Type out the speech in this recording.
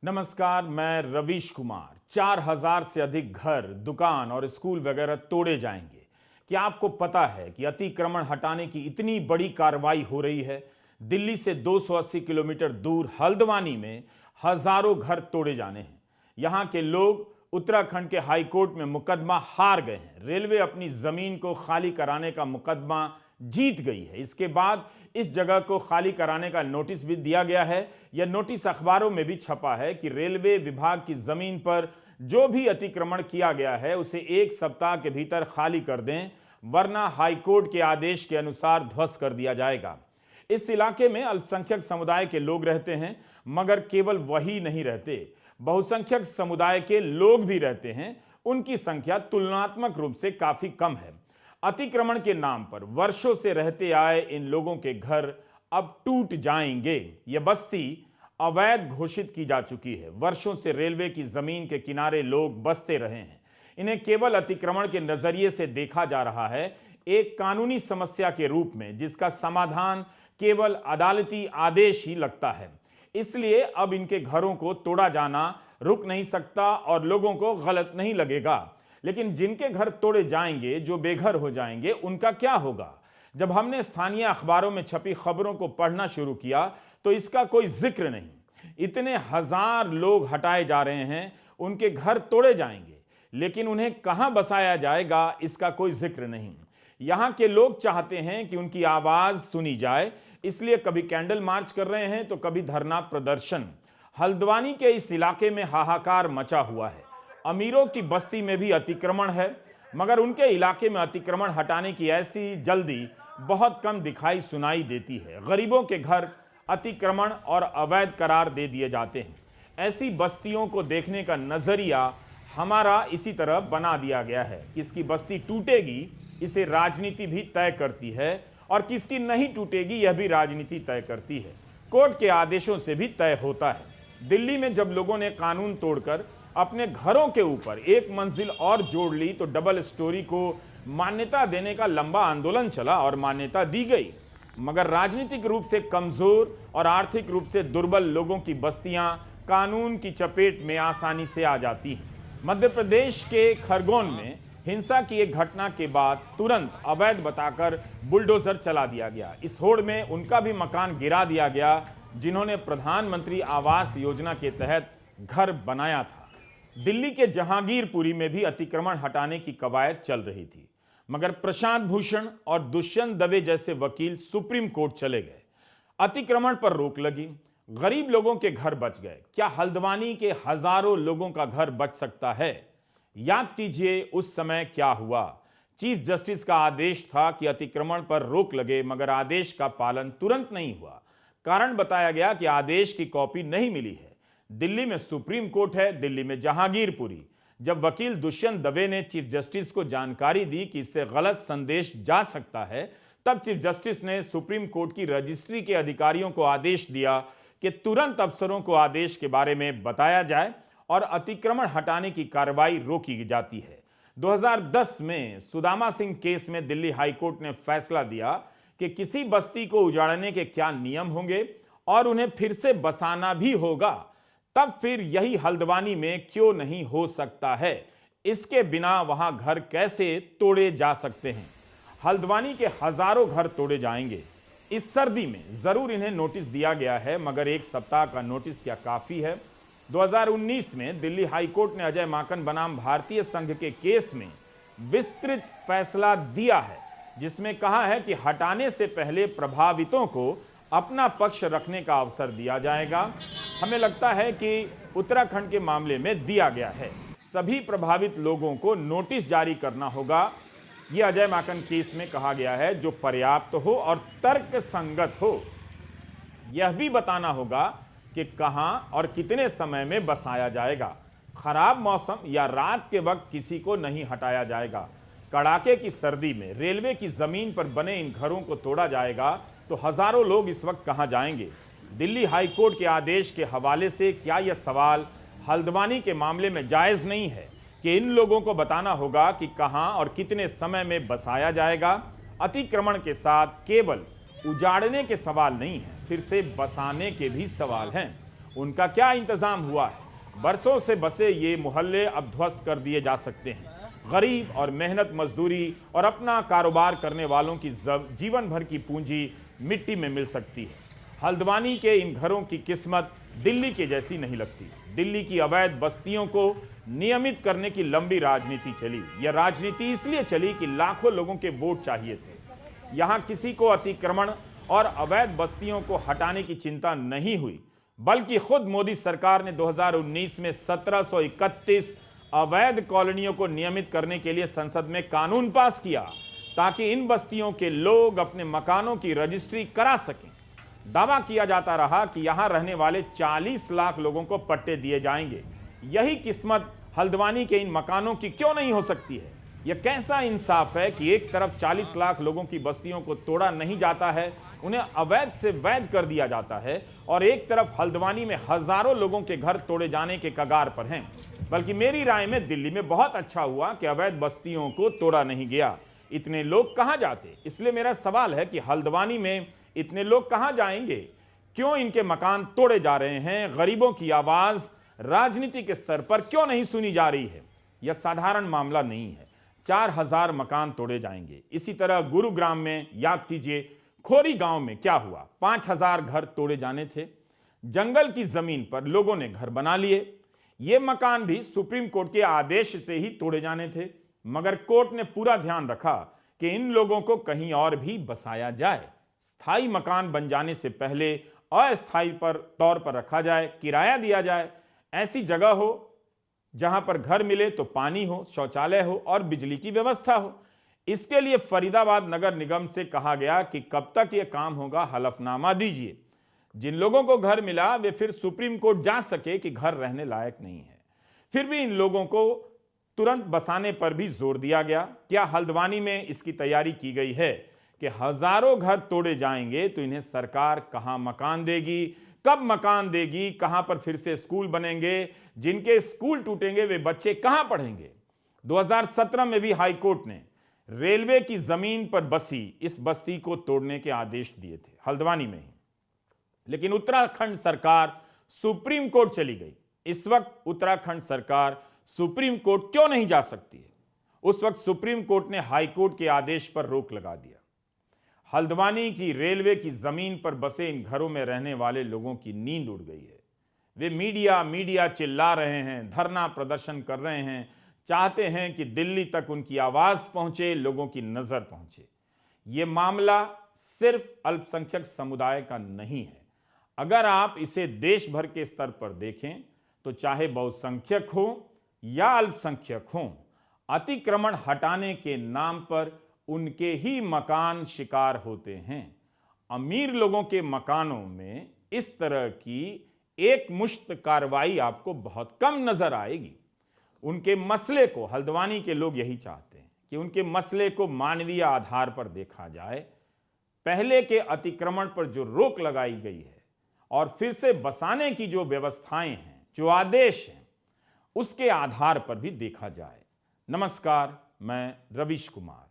नमस्कार, मैं रवीश कुमार। 4000 से अधिक घर, दुकान और स्कूल वगैरह तोड़े जाएंगे। क्या आपको पता है कि अतिक्रमण हटाने की इतनी बड़ी कार्रवाई हो रही है? दिल्ली से 280 किलोमीटर दूर हल्द्वानी में हजारों घर तोड़े जाने हैं। यहां के लोग उत्तराखंड के हाई कोर्ट में मुकदमा हार गए हैं। रेलवे अपनी जमीन को खाली कराने का मुकदमा जीत गई है। इसके बाद इस जगह को खाली कराने का नोटिस भी दिया गया है। यह नोटिस अखबारों में भी छपा है कि रेलवे विभाग की जमीन पर जो भी अतिक्रमण किया गया है उसे 1 सप्ताह के भीतर खाली कर दें, वरना हाईकोर्ट के आदेश के अनुसार ध्वस्त कर दिया जाएगा। इस इलाके में अल्पसंख्यक समुदाय के लोग रहते हैं, मगर केवल वही नहीं रहते, बहुसंख्यक समुदाय के लोग भी रहते हैं। उनकी संख्या तुलनात्मक रूप से काफी कम है। अतिक्रमण के नाम पर वर्षों से रहते आए इन लोगों के घर अब टूट जाएंगे। यह बस्ती अवैध घोषित की जा चुकी है। वर्षों से रेलवे की जमीन के किनारे लोग बसते रहे हैं। इन्हें केवल अतिक्रमण के नजरिए से देखा जा रहा है, एक कानूनी समस्या के रूप में, जिसका समाधान केवल अदालती आदेश ही लगता है। इसलिए अब इनके घरों को तोड़ा जाना रुक नहीं सकता और लोगों को गलत नहीं लगेगा। लेकिन जिनके घर तोड़े जाएंगे, जो बेघर हो जाएंगे, उनका क्या होगा? जब हमने स्थानीय अखबारों में छपी खबरों को पढ़ना शुरू किया तो इसका कोई जिक्र नहीं। इतने हजार लोग हटाए जा रहे हैं, उनके घर तोड़े जाएंगे, लेकिन उन्हें कहां बसाया जाएगा इसका कोई जिक्र नहीं। यहां के लोग चाहते हैं कि उनकी आवाज सुनी जाए, इसलिए कभी कैंडल मार्च कर रहे हैं तो कभी धरना प्रदर्शन। हल्द्वानी के इस इलाके में हाहाकार मचा हुआ है। अमीरों की बस्ती में भी अतिक्रमण है, मगर उनके इलाके में अतिक्रमण हटाने की ऐसी जल्दी बहुत कम दिखाई सुनाई देती है। गरीबों के घर अतिक्रमण और अवैध करार दे दिए जाते हैं। ऐसी बस्तियों को देखने का नजरिया हमारा इसी तरह बना दिया गया है। किसकी बस्ती टूटेगी इसे राजनीति भी तय करती है, और किसकी नहीं टूटेगी यह भी राजनीति तय करती है। कोर्ट के आदेशों से भी तय होता है। दिल्ली में जब लोगों ने कानून तोड़कर अपने घरों के ऊपर एक मंजिल और जोड़ ली तो डबल स्टोरी को मान्यता देने का लंबा आंदोलन चला और मान्यता दी गई। मगर राजनीतिक रूप से कमजोर और आर्थिक रूप से दुर्बल लोगों की बस्तियां कानून की चपेट में आसानी से आ जाती हैं। मध्य प्रदेश के खरगोन में हिंसा की एक घटना के बाद तुरंत अवैध बताकर बुलडोजर चला दिया गया। इस होड़ में उनका भी मकान गिरा दिया गया जिन्होंने प्रधानमंत्री आवास योजना के तहत घर बनाया था। दिल्ली के जहांगीरपुरी में भी अतिक्रमण हटाने की कवायद चल रही थी, मगर प्रशांत भूषण और दुष्यंत दवे जैसे वकील सुप्रीम कोर्ट चले गए। अतिक्रमण पर रोक लगी, गरीब लोगों के घर बच गए। क्या हल्द्वानी के हजारों लोगों का घर बच सकता है? याद कीजिए उस समय क्या हुआ। चीफ जस्टिस का आदेश था कि अतिक्रमण पर रोक लगे, मगर आदेश का पालन तुरंत नहीं हुआ। कारण बताया गया कि आदेश की कॉपी नहीं मिली है। दिल्ली में सुप्रीम कोर्ट है, दिल्ली में जहांगीरपुरी। जब वकील दुष्यंत दवे ने चीफ जस्टिस को जानकारी दी कि इससे गलत संदेश जा सकता है, तब चीफ जस्टिस ने सुप्रीम कोर्ट की रजिस्ट्री के अधिकारियों को आदेश दिया कि तुरंत अफसरों को आदेश के बारे में बताया जाए और अतिक्रमण हटाने की कार्रवाई रोकी जाती है। 2010 में सुदामा सिंह केस में दिल्ली हाईकोर्ट ने फैसला दिया कि किसी बस्ती को उजाड़ने के क्या नियम होंगे और उन्हें फिर से बसाना भी होगा। तब फिर यही हल्द्वानी में क्यों नहीं हो सकता है? इसके बिना वहां घर कैसे तोड़े जा सकते हैं? हल्द्वानी के हजारों घर तोड़े जाएंगे। इस सर्दी में जरूर इन्हें नोटिस दिया गया है, मगर 1 सप्ताह का नोटिस क्या काफी है? 2019 में दिल्ली हाईकोर्ट ने अजय माकन बनाम भारतीय संघ के केस में विस्तृत फैसला दिया है, जिसमें कहा है कि हटाने से पहले प्रभावितों को अपना पक्ष रखने का अवसर दिया जाएगा। हमें लगता है कि उत्तराखंड के मामले में दिया गया है। सभी प्रभावित लोगों को नोटिस जारी करना होगा, यह अजय माकन केस में कहा गया है, जो पर्याप्त हो और तर्क संगत हो। यह भी बताना होगा कि कहां और कितने समय में बसाया जाएगा। खराब मौसम या रात के वक्त किसी को नहीं हटाया जाएगा। कड़ाके की सर्दी में रेलवे की जमीन पर बने इन घरों को तोड़ा जाएगा तो हजारों लोग इस वक्त कहां जाएंगे? दिल्ली हाईकोर्ट के आदेश के हवाले से क्या यह सवाल हल्द्वानी के मामले में जायज नहीं है कि इन लोगों को बताना होगा कि कहां और कितने समय में बसाया जाएगा? अतिक्रमण के साथ केवल उजाड़ने के सवाल नहीं है, फिर से बसाने के भी सवाल हैं। उनका क्या इंतजाम हुआ है? बरसों से बसे ये मोहल्ले अब ध्वस्त कर दिए जा सकते हैं। गरीब और मेहनत मजदूरी और अपना कारोबार करने वालों की जीवन भर की पूंजी मिट्टी में मिल सकती है। हल्द्वानी के इन घरों की किस्मत दिल्ली के जैसी नहीं लगती। दिल्ली की अवैध बस्तियों को नियमित करने की लंबी राजनीति चली। यह राजनीति इसलिए चली कि लाखों लोगों के वोट चाहिए थे। यहां किसी को अतिक्रमण और अवैध बस्तियों को हटाने की चिंता नहीं हुई, बल्कि खुद मोदी सरकार ने 2019 में 1731 अवैध कॉलोनियों को नियमित करने के लिए संसद में कानून पास किया, ताकि इन बस्तियों के लोग अपने मकानों की रजिस्ट्री करा सकें। दावा किया जाता रहा कि यहां रहने वाले 40 लाख लोगों को पट्टे दिए जाएंगे। यही किस्मत हल्द्वानी के इन मकानों की क्यों नहीं हो सकती है? यह कैसा इंसाफ है कि एक तरफ 40 लाख लोगों की बस्तियों को तोड़ा नहीं जाता है, उन्हें अवैध से वैध कर दिया जाता है, और एक तरफ हल्द्वानी में हजारों लोगों के घर तोड़े जाने के कगार पर हैं। बल्कि मेरी राय में दिल्ली में बहुत अच्छा हुआ कि अवैध बस्तियों को तोड़ा नहीं गया। इतने लोग कहां जाते? इसलिए मेरा सवाल है कि हल्द्वानी में इतने लोग कहां जाएंगे? क्यों इनके मकान तोड़े जा रहे हैं? गरीबों की आवाज राजनीतिक स्तर पर क्यों नहीं सुनी जा रही है? यह साधारण मामला नहीं है। 4000 मकान तोड़े जाएंगे। इसी तरह गुरुग्राम में याद कीजिए, खोरी गांव में क्या हुआ? 5000 घर तोड़े जाने थे। जंगल की जमीन पर लोगों ने घर बना लिए। ये मकान भी सुप्रीम कोर्ट के आदेश से ही तोड़े जाने थे, मगर कोर्ट ने पूरा ध्यान रखा कि इन लोगों को कहीं और भी बसाया जाए। स्थायी मकान बन जाने से पहले अस्थायी तौर पर रखा जाए, किराया दिया जाए। ऐसी जगह हो जहां पर घर मिले तो पानी हो, शौचालय हो और बिजली की व्यवस्था हो। इसके लिए फरीदाबाद नगर निगम से कहा गया कि कब तक यह काम होगा, हलफनामा दीजिए। जिन लोगों को घर मिला वे फिर सुप्रीम कोर्ट जा सके कि घर रहने लायक नहीं है। फिर भी इन लोगों को तुरंत बसाने पर भी जोर दिया गया। क्या हल्द्वानी में इसकी तैयारी की गई है कि हजारों घर तोड़े जाएंगे तो इन्हें सरकार कहां मकान देगी, कब मकान देगी, कहां पर फिर से स्कूल बनेंगे? जिनके स्कूल टूटेंगे वे बच्चे कहां पढ़ेंगे? 2017 में भी हाई कोर्ट ने रेलवे की जमीन पर बसी इस बस्ती को तोड़ने के आदेश दिए थे, हल्द्वानी में ही। लेकिन उत्तराखंड सरकार सुप्रीम कोर्ट चली गई। इस वक्त उत्तराखंड सरकार सुप्रीम कोर्ट क्यों नहीं जा सकती है? उस वक्त सुप्रीम कोर्ट ने हाई कोर्ट के आदेश पर रोक लगा दिया। हल्द्वानी की रेलवे की जमीन पर बसे इन घरों में रहने वाले लोगों की नींद उड़ गई है। वे मीडिया चिल्ला रहे हैं, धरना प्रदर्शन कर रहे हैं, चाहते हैं कि दिल्ली तक उनकी आवाज पहुंचे, लोगों की नजर पहुंचे। यह मामला सिर्फ अल्पसंख्यक समुदाय का नहीं है। अगर आप इसे देश भर के स्तर पर देखें तो चाहे बहुसंख्यक हो या अल्पसंख्यक हो, अतिक्रमण हटाने के नाम पर उनके ही मकान शिकार होते हैं। अमीर लोगों के मकानों में इस तरह की एक मुश्त कार्रवाई आपको बहुत कम नजर आएगी। उनके मसले को, हल्द्वानी के लोग यही चाहते हैं कि उनके मसले को मानवीय आधार पर देखा जाए। पहले के अतिक्रमण पर जो रोक लगाई गई है और फिर से बसाने की जो व्यवस्थाएं हैं, जो आदेश हैं, उसके आधार पर भी देखा जाए। नमस्कार, मैं रवीश कुमार।